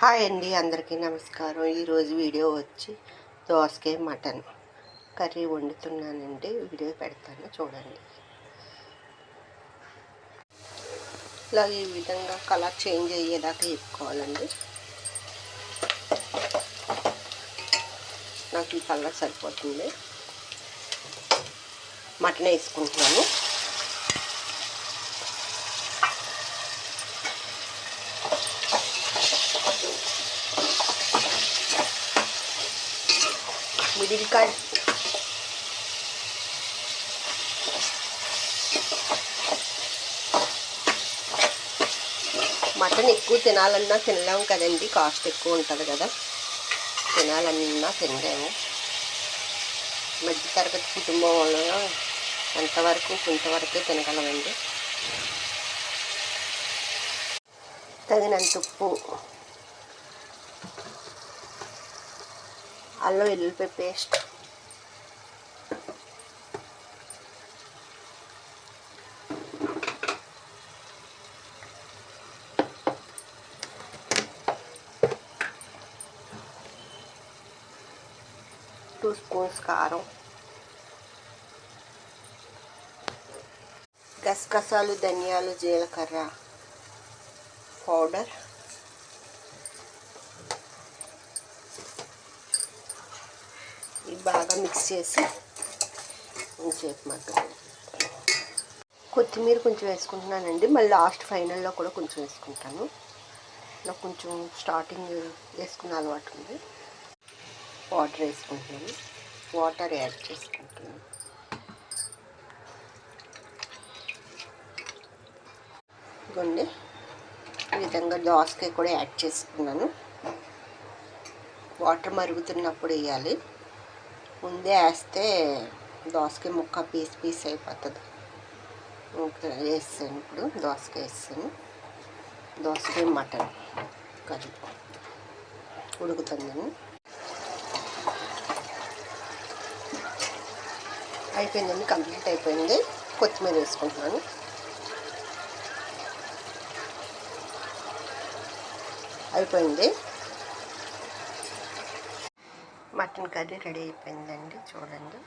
Hi అండి, అందరికీ నమస్కారం. ఈరోజు వీడియో వచ్చి దోసకాయ మటన్ కర్రీ వండుతున్నానండి. వీడియో పెడతాను చూడండి. ఇలా ఈ విధంగా కలర్ చేంజ్ అయ్యేదాకా వేపుకోవాలండి. నాకు ఈ కలర్ సరిపోతుంది. మటన్ వేసుకుంటున్నాను. మిడిల్కాయ మటన్ ఎక్కువ తినాలన్నా తినలేము కదండి, కాస్ట్ ఎక్కువ ఉంటుంది కదా. తినాలన్నా తినలేము. మధ్యతరగతి కుటుంబం వల్ల కొంతవరకే తినగలమండి. తగినంత ఉప్పు, అల్లం వెల్లుల్లిపాయ పేస్ట్, టూ స్పూన్స్ కారం, గసగసాలు, ధనియాలు, జీలకర్ర పౌడర్, ఇవి బాగా మిక్స్ చేసి ఉంచేపు మగ్గాలి. కొత్తిమీర కొంచెం వేసుకుంటున్నానండి. మళ్ళీ లాస్ట్ ఫైనల్లో కూడా కొంచెం వేసుకుంటాను. నాకు కొంచెం స్టార్టింగ్ వేసుకున్న అలవాటు ఉంది. వాటర్ వేసుకుంటున్నాను. వాటర్ యాడ్ చేసుకుంటున్నాను. ఇదిగోండి, ఈ విధంగా దోసకాయ కూడా యాడ్ చేసుకున్నాను. వాటర్ మరుగుతున్నప్పుడు వేయాలి. ముందే వేస్తే దోసకాయ ముక్క పీస్ అయిపోతుంది. ఇంకా వేస్తాను. ఇప్పుడు దోసకాయ వేస్తాను. దోసకాయ మటన్ కర్రీ ఉడుకుతుందని అయిపోయిందండి. కంప్లీట్ అయిపోయింది. కొత్తిమీర వేసుకుంటున్నాను. అయిపోయింది. మటన్ కర్రీ రెడీ అయిపోయిందండి. చూడండి.